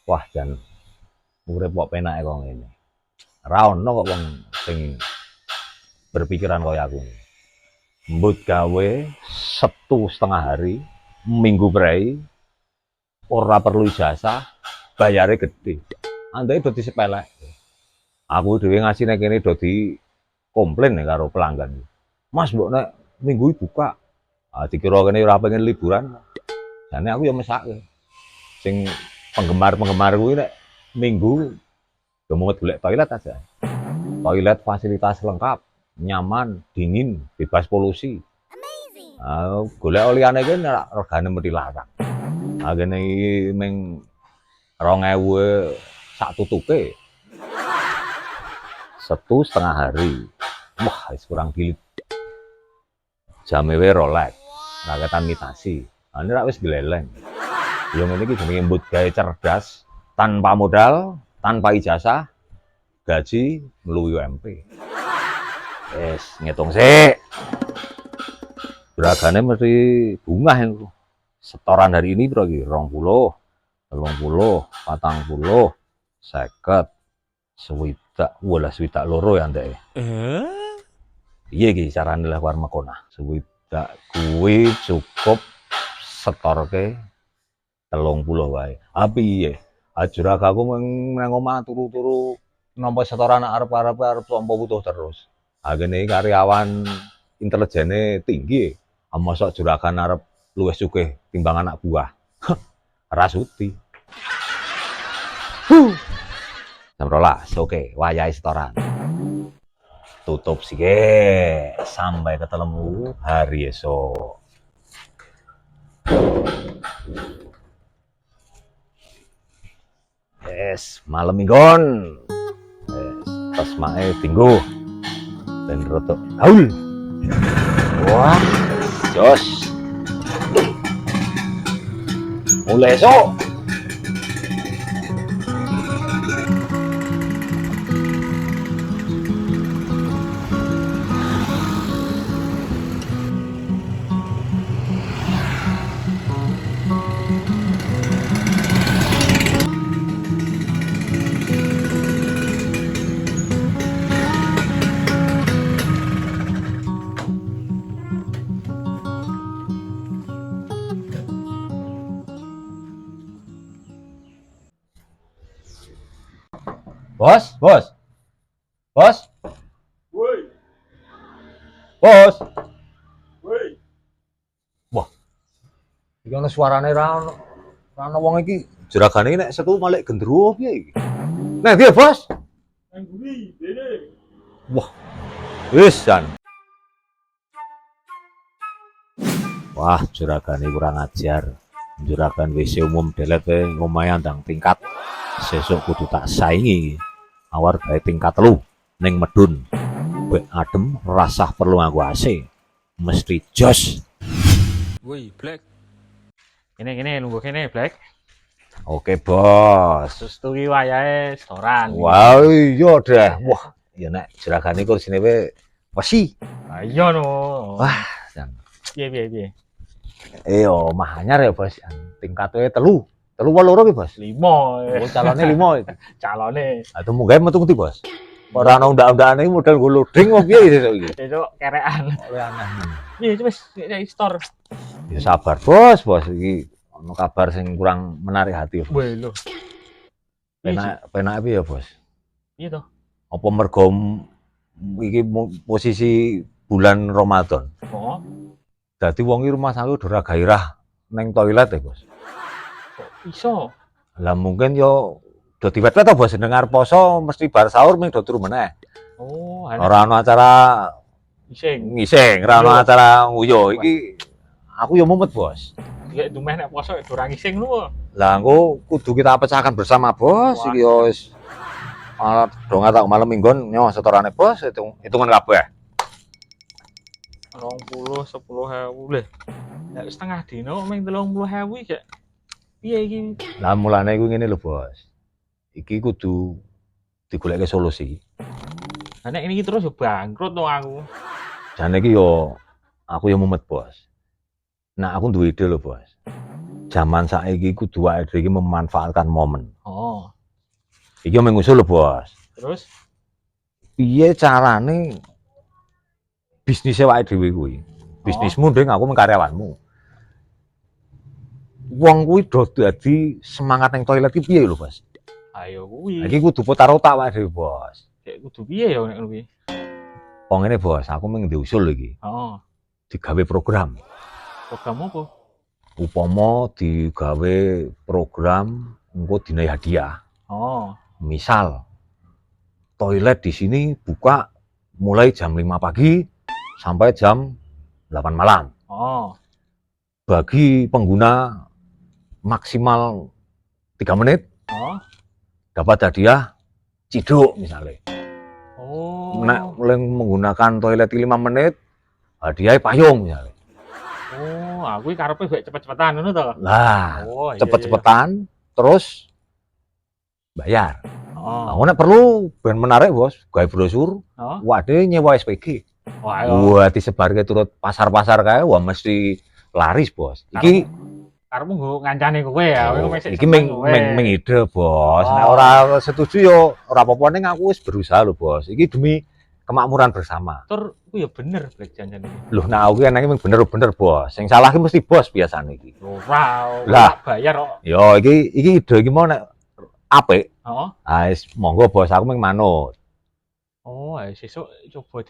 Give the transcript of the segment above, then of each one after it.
Wah, jan urip kok penake kok ngene. Ra ono kok wong sing berpikiran kaya aku. Mbut gawe Sabtu setengah hari, Minggu prei, ora perlu ijazah, bayare gede. Andai dadi sepelek. Aku dhewe ngasih nek kene dadi komplain nek karo pelanggan. Mas, mbok nek minggu buka. Ah dikira kene ora pengen liburan. Jane aku ya mesake. Sing penggemar-penggemar kuwi nek minggu yo mau golek toilet aja. Toilet fasilitas lengkap, nyaman, dingin, bebas polusi. Golek liyane ki regane mesti larang. Kene iki ming 2000 sak tutuke. Sabtu setengah hari. Wah, wis kurang dilit. Jame wae rolek. Ra ketan mitasi. Ini rak wis gleleng. Yo ngene iki jenenge mbut gawe cerdas, tanpa modal, tanpa ijazah, gaji melu UMP. Wis ngitung sik. Beragane mesti bungah itu. Setoran hari ini bro iki 20, 30, 40, 50, swidak, wala swidak loro ya ndek. Piye iki carane lah war Mekona? Swidak kuwi cukup setorke 30 wae. Ah piye? Juragaku nang omah turu-turu nampa setoran arep-arep tampa butuh terus. Kene karyawan intelijene tinggi. Mosok juragan arep luwih sugih timbang anak buah. Ora sudi. Jam 12, oke, wayahe setoran. Tutup sike sampai ketemu hari esok. Yes, malam minggon. Yes, pas mae tinggu. Ben rotok gaul. Wah, jos. Mulai esok. Bos, bos. Bos. Woi, Bos. woi. Wah, iki ana suarane ra ono wong iki. Juragane iki nek setu malih gendruwo piye iki? Nek piye, Bos? Nang buri, dene. Wah, wis jan. Wah, juragane kurang ajar. Juragan WC umum delet wae ngomahe ndang tingkat. Sesuk kudu tak saingi. Awar gawe tingkat 3 ning medun. Bek adem, rasah perlu nganggo AC. Mesti jos. Woi, Black. Kene nunggu kene, Black. Oke, Bos. Terus tuh ki wayahe setoran. Wah, iya deh. Wah, ya nek juragane kursine wae wesi. Ah iya no. Wah, jan. Piye. Omah anyar ya, Bos. Tingkatnya 3. 3 apa 2 ki, Bos? 5. Oh, calone 5 iki. Calone. Aduh munggah metu ngendi, Bos? Ora ana undak-undakane modal nggo loading opo piye sesuk iki? Itu kerean. Oleh aneh. Piye wis nek store. Ya sabar, Bos. Iki ana kabar sing kurang menarik hati, Bos. Woi lho. Penak piye ya, Bos? Piye to? Apa mergo iki posisi bulan Ramadan. Oh, Dadi wong iki rumah sakit udah gairah neng toilet ya, Bos. kok iso? Lah mungkin yo do diwet-wet to, Bos, dengar poso mesti bar sahur ming do turu meneh. Oh, Ora ana acara ngising, ora ana acara nguyo. Iki aku yo mumet, Bos. Lek dumeh nek poso ora ngising lho. Lah engko kudu kita pecahkan bersama, Bos. Iki yo wis do ngatak malam minggon nyo setorane, Bos, hitungan kabeh. 20, 10.000 lho. Nek setengah dino ming 30.000 iki. Piye iki? Lah mulane iku ngene lho, Bos. Iki kudu digoleke solusi. Lah nek ini terus yo bangkrut to aku. Jane iki yo aku yo mumet, Bos. Nah, aku duwe ide lho, Bos. Zaman saiki kudu wae iki memanfaatkan momen. Oh, Iki mung ngusul lho, Bos. Terus Piye carane bisnis awake dhewe kuwi? Bisnismu ndeng aku mung karyawanmu. Wong kuwi do dadi semangat ning toilet iki piye lho, Bos? ayo kuwi. Iki kudu putar otak awake dhewe, Bos. Kayak kudu piye ya nek ngono kuwi? Oh ngene, Bos, aku mung diusul iki. Heeh. Digawe program. Program apa? Upama digawe program engko dinaik hadiah. Oh. Misal toilet di sini buka mulai jam 5 pagi sampai jam 8 malam. Oh. Bagi pengguna maksimal 3 menit Oh. dapat hadiah ciduk misalnya. Oh. Nek mulai menggunakan toilet 5 menit hadiah payung misalnya. Oh, aku iki karepe gak cepet-cepetan ngono to. Lah, Oh, iya, cepet-cepetan terus bayar. iya. Oh. Aku nek perlu ben menarik, Bos, gawe brosur. Oh. Waduh nyewa SPG. Wah, ayo. Wah, disebarke turut pasar-pasar kae, wah mesti laris, Bos. Iki Karepmu nggo ngancani kowe ya, kowe mesti iki meng ide, Bos. Nek Oh. ora setuju yo ora apa-apa ning aku wis berusaha lho, Bos. Iki demi kemakmuran bersama. tur ku ya bener Black janjan iki. Loh, nek aku enake mung bener-bener, Bos. Sing salah ki mesti Bos biasane iki. Ora, Lah. bayar kok. Yo, iki ide iki mau nek apik. Heeh. Ah, wis monggo, Bos. Aku mung manut. Oh, ayo sesuk coba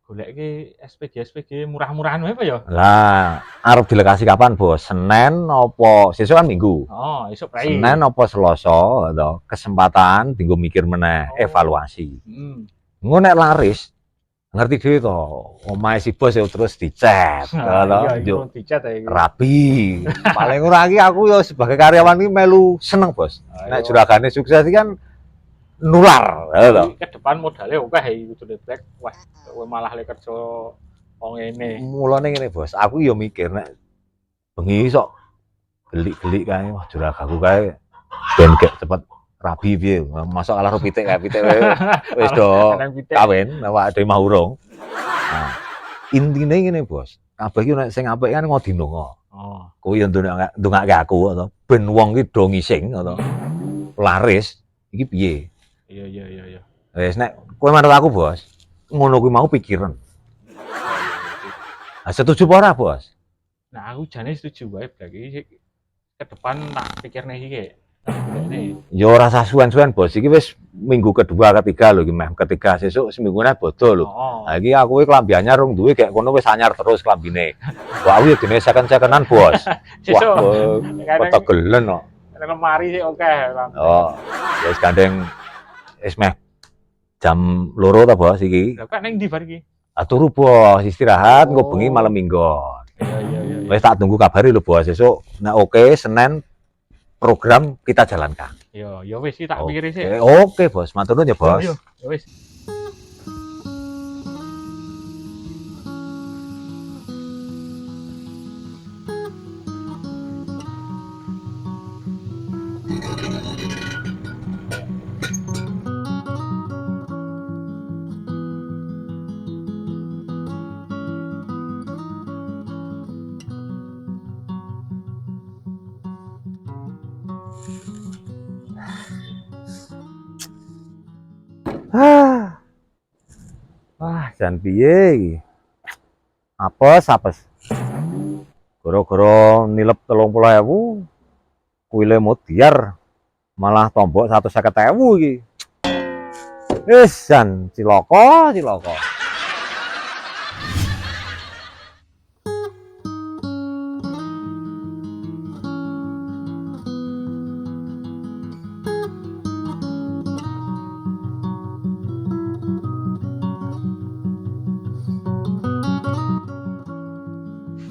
digoleki SPG murah-murahan wae apa ya? Lah, arep dilekasi kapan, Bos? Senin apa sesuk kan Minggu? Oh, esuk prei. Senin apa Selasa to? Kesempatan dienggo mikir meneh, Oh. evaluasi. Hmm. Engko nek laris ngerti dhewe to, omahe si Bos ya terus dicet, to. Iya, Yo iki dicat ya iki. rapi. Paling ora iki aku ya sebagai karyawan iki melu seneng, Bos. Nek juragane sukses iki kan nular, to. Ke depan modalnya akeh iki kudune Black. Wah, kowe malah le kerja kok ngene. Mulane ngene, Bos. Aku ya mikir nek bengi sok gelik-gelik kae, wah juragaku kae ben gek cepet rabi piye. Masuk kalah pitik kae, pitik wis do Kadang pitik. kawin, awake dhewe mah urung. Nah, intine ngene, Bos. Kabeh iki nek sing apik kan ngodinonga. Oh. Kowe yo ndongake aku to. Ben wong iki do ngising to. Laris iki piye? Iya. Wis nek kowe manut aku, Bos. Ngono kuwi mau pikiran. Ah, setuju apa ora, Bos? Nah, aku jane setuju wae Black iki ke depan tak pikirne iki kayak. Ini. Ya ora usah suwen-suwen, Bos. Iki wis minggu kedua, ketiga lho iki meh. Ketiga sesuk semimbune bodho lho. Oh. Lah iki aku iki klambi anyar rung duwe gek kono wis anyar terus klambine. Wah, aku ya dene second-secondan, Bos. Sesuk Wah, petegelen kok. lemari sih oke. Oh, ya wis gandeng wis meh jam 2 ta, Bos iki. Lah kok ning ndi bar iki? Turu, Bos, istirahat engko Oh. bengi malam minggon. Iya. Wis tak tunggu kabari lho, Bos. Sesuk nek oke Senin program kita jalankan. Ya wis iki tak pikir sih. Oke, Bos. Matur nuwun ya, Bos. Ya wis. Wah, jan piye iki? Apes. Gara-gara nilep 30.000, kuile mutiar malah tombok 150.000 iki. Wis jan cilaka.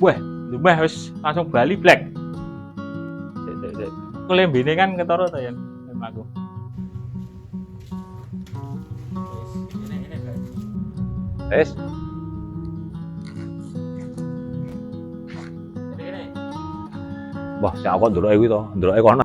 Wah, lumayan wis langsung bali Black. Sik. Kelembine kan ketara ta yen aku. Wis. Wah, sak aku ndeloke kuwi to, ndeloke kono.